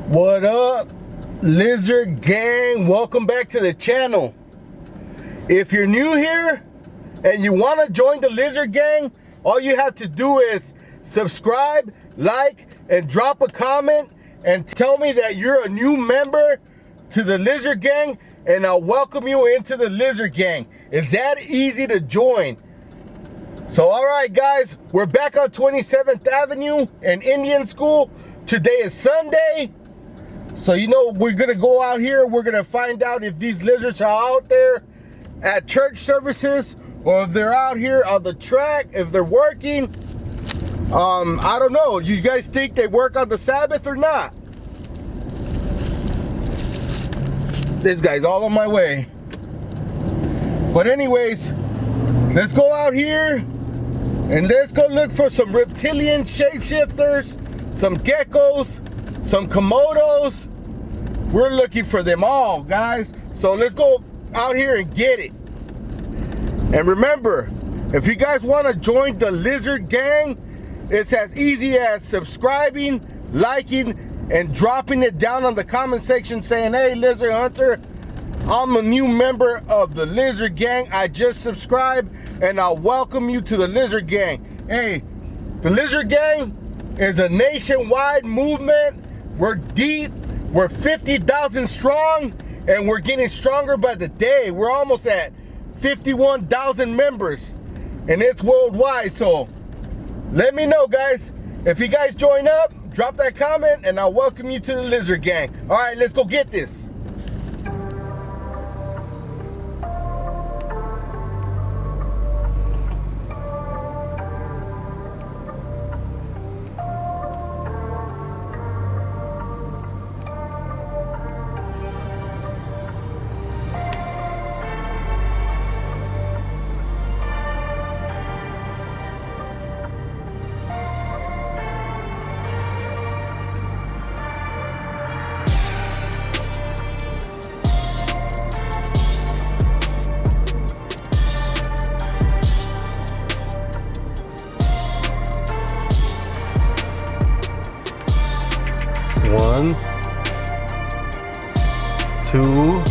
What up, Lizard Gang? Welcome back to the channel. If you're new here and you want to join the Lizard Gang, all you have to do is subscribe, like, and drop a comment and tell me that you're a new member to the Lizard Gang, and I'll welcome you into the Lizard Gang. It's that easy to join. So all right guys, we're back on 27th Avenue and Indian School. Today is Sunday. So you know we're gonna go out here, we're gonna find out if these lizards are out there at church services or if they're out here on the track, if they're working. I don't know. You guys think they work on the Sabbath or not? This guy's all on my way. But anyways, let's go out here and let's go look for some reptilian shapeshifters, some geckos, some Komodos. We're looking for them all, guys. So let's go out here and get it. And remember, if you guys want to join the Lizard Gang, it's as easy as subscribing, liking, and dropping it down on the comment section saying, hey, Lizard Hunter, I'm a new member of the Lizard Gang. I just subscribed, and I'll welcome you to the Lizard Gang. Hey, the Lizard Gang is a nationwide movement. We're deep, we're 50,000 strong, and we're getting stronger by the day. We're almost at 51,000 members, and it's worldwide. So let me know, guys. If you guys join up, drop that comment, and I'll welcome you to the Lizard Gang. All right, let's go get this. One, two,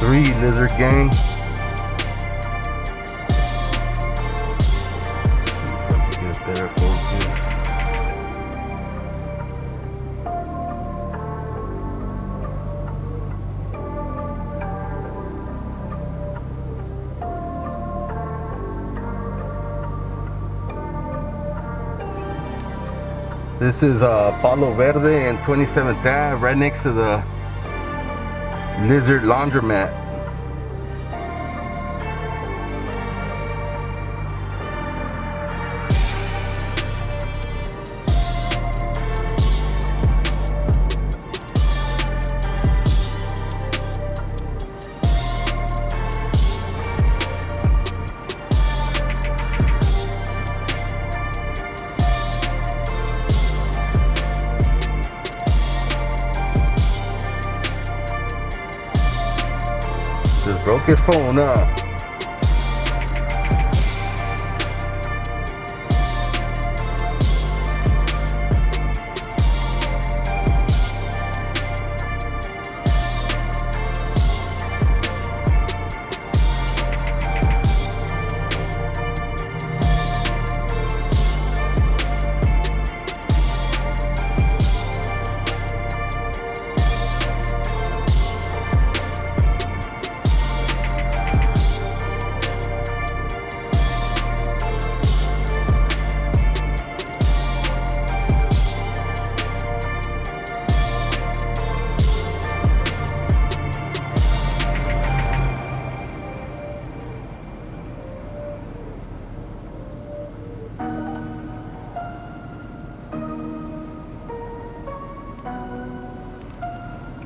three, Lizard Gang. Let's get better focus. This is Palo Verde and 27th Ave, right next to the Lizard Laundromat. Just broke his phone up.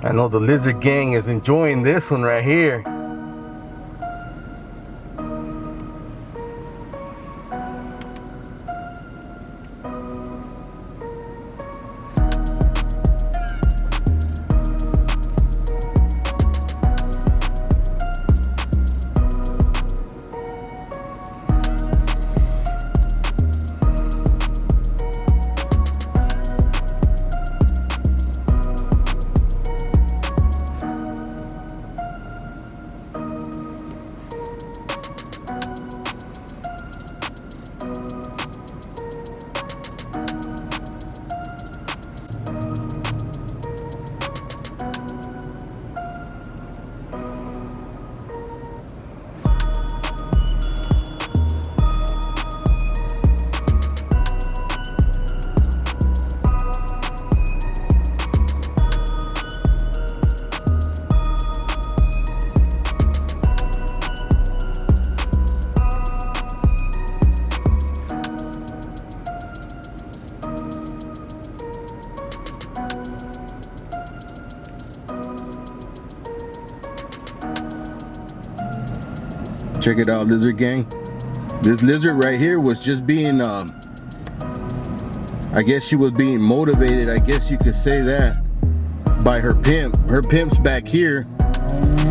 I know the Lizard Gang is enjoying this one right here. Check it out, lizard gang. This lizard right here was just being, I guess she was being motivated, I guess you could say that, by her pimp. Her pimp's back here.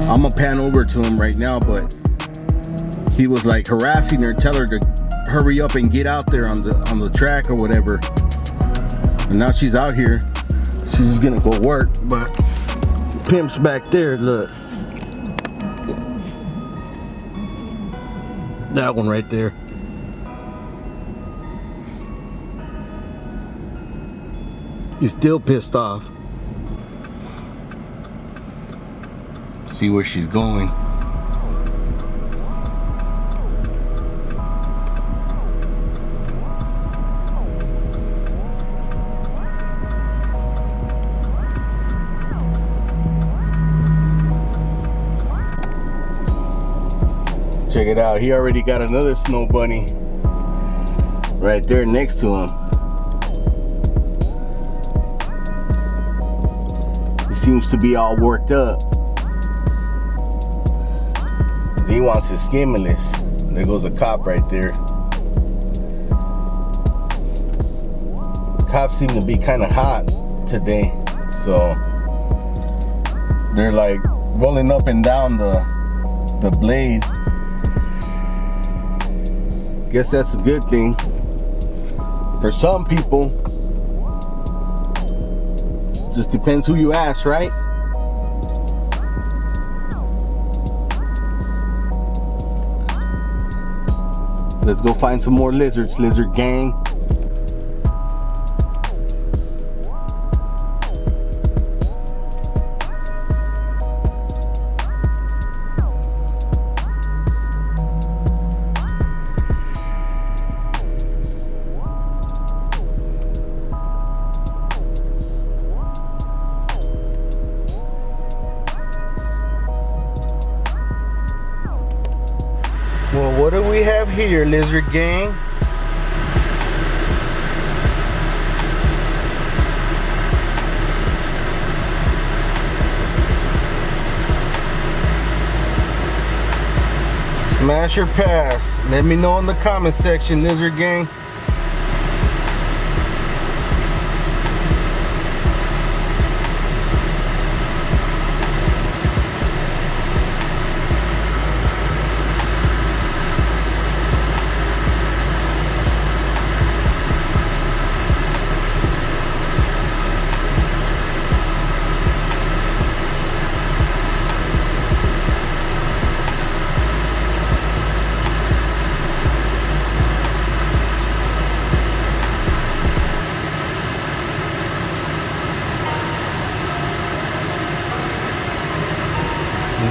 I'm gonna pan over to him right now, but he was like harassing her, tell her to hurry up and get out there on the track or whatever. And now she's out here. She's gonna go work, but pimp's back there, look. That one right there. He's still pissed off. See where she's going. Check it out, he already got another snow bunny right there next to him. He seems to be all worked up. He wants his stimulus. There goes a cop right there. Cops seem to be kind of hot today, so they're like rolling up and down the blade. Guess that's a good thing for some people. Just depends who you ask, right? Let's go find some more lizards, lizard gang. Well, what do we have here, lizard gang? Smash or pass? Let me know in the comment section, lizard gang.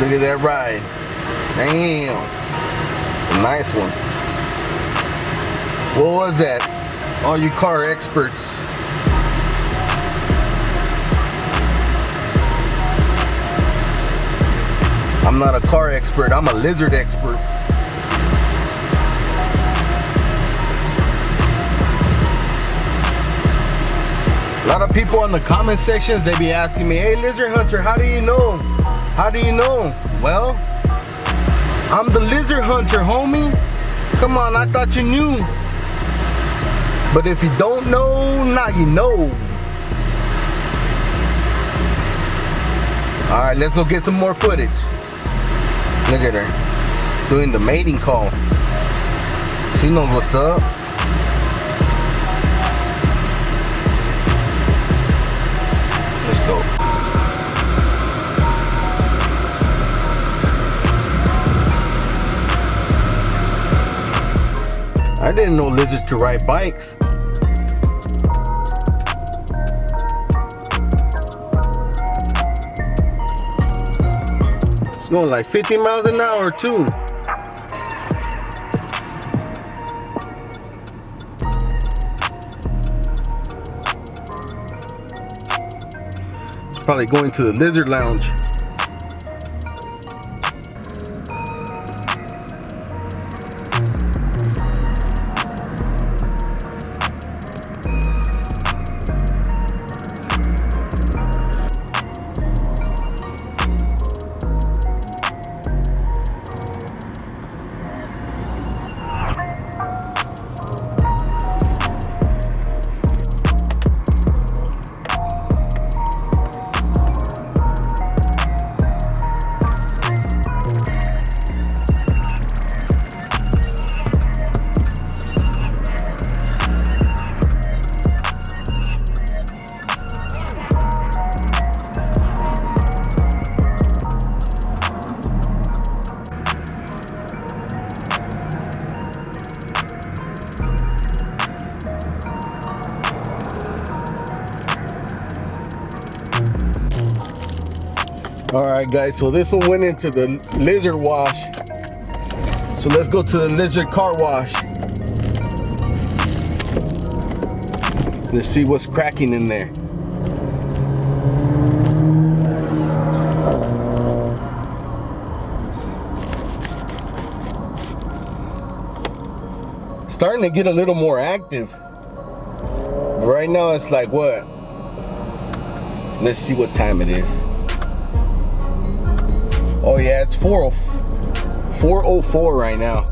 Look at that ride. Damn. It's a nice one. What was that? All you car experts. I'm not a car expert, I'm a lizard expert. A lot of people in the comment sections, they be asking me, hey lizard hunter, how do you know? How do you know? Well, I'm the lizard hunter, homie. Come on, I thought you knew. But if you don't know, now you know. Alright, let's go get some more footage. Look at her doing the mating call. She knows what's up. Let's go. I didn't know lizards could ride bikes. It's going like 50 miles an hour too. It's probably going to the lizard lounge. All right, guys, so this one went into the lizard wash. So let's go to the lizard car wash. Let's see what's cracking in there. Starting to get a little more active. Right now it's like what? Let's see what time it is. Oh yeah, it's 4:04 right now.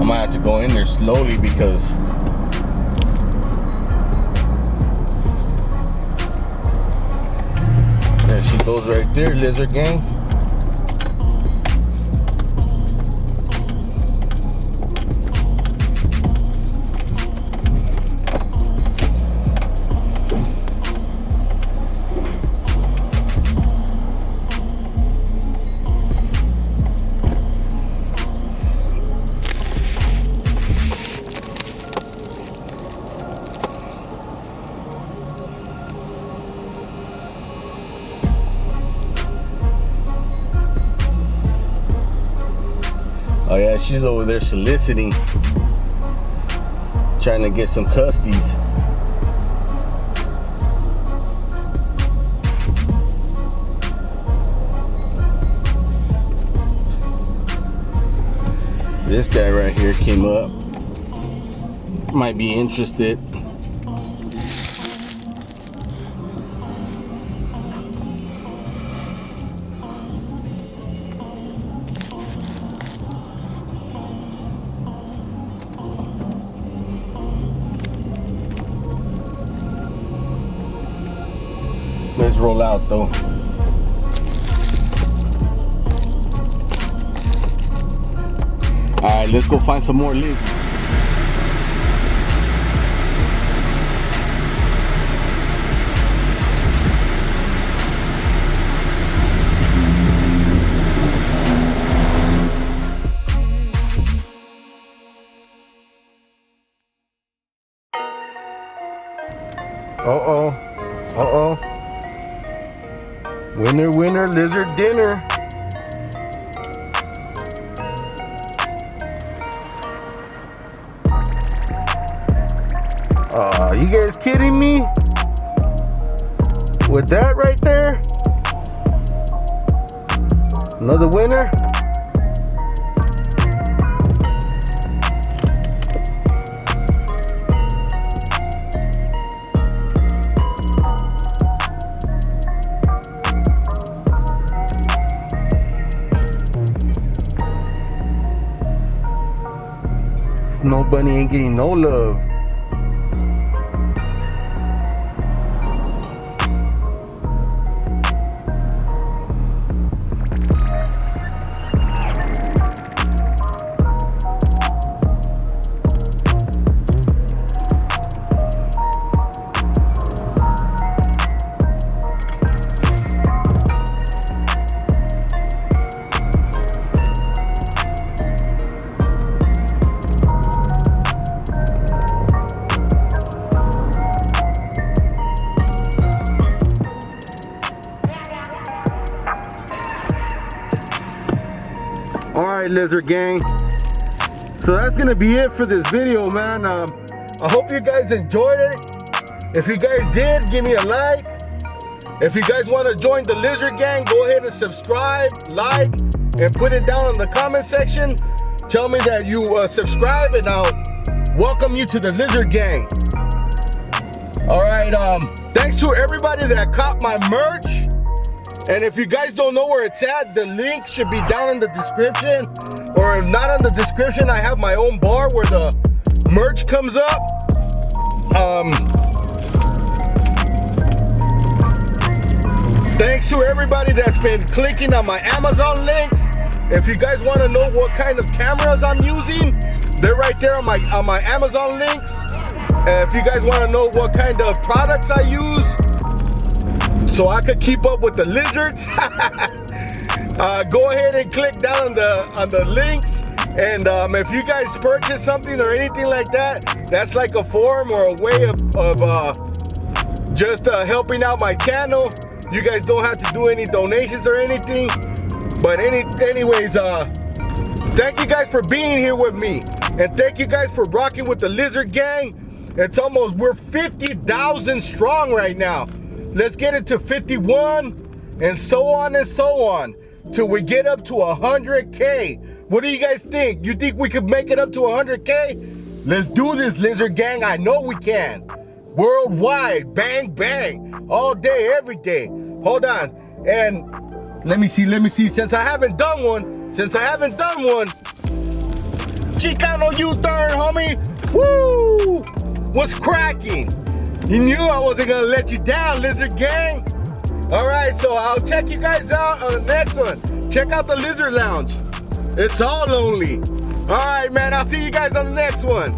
I might have to go in there slowly because there she goes right there, lizard gang. Oh yeah, she's over there soliciting, trying to get some custies. This guy right here came up, might be interested. Let's roll out though. All right, let's go find some more lizards. Uh-oh. Uh-oh. Winner, winner, lizard dinner. You guys kidding me? With that right there? Another winner? Snow bunny ain't getting no love. Alright, lizard gang, so that's gonna be it for this video, man. I hope you guys enjoyed it. If you guys did, give me a like. If you guys want to join the lizard gang, go ahead and subscribe, like, and put it down in the comment section. Tell me that you subscribe, and I'll welcome you to the lizard gang. Alright, thanks to everybody that caught my merch. And if you guys don't know where it's at, the link should be down in the description. Or if not in the description, I have my own bar where the merch comes up. Thanks to everybody that's been clicking on my Amazon links. If you guys want to know what kind of cameras I'm using, they're right there on my Amazon links. If you guys want to know what kind of products I use, so I could keep up with the lizards, go ahead and click down on the links. And if you guys purchase something or anything like that, that's like a form or a way of just helping out my channel. You guys don't have to do any donations or anything. But anyways, thank you guys for being here with me. And thank you guys for rocking with the Lizard Gang. We're 50,000 strong right now. Let's get it to 51 and so on till we get up to 100K. What do you guys think? You think we could make it up to 100K? Let's do this, Lizard Gang. I know we can. Worldwide, bang, bang, all day, every day. Hold on, and let me see. Since I haven't done one, Chicano U-turn, homie. Woo! What's cracking? You knew I wasn't gonna let you down, Lizard Gang. All right, so I'll check you guys out on the next one. Check out the Lizard Lounge. It's all lonely. All right, man, I'll see you guys on the next one.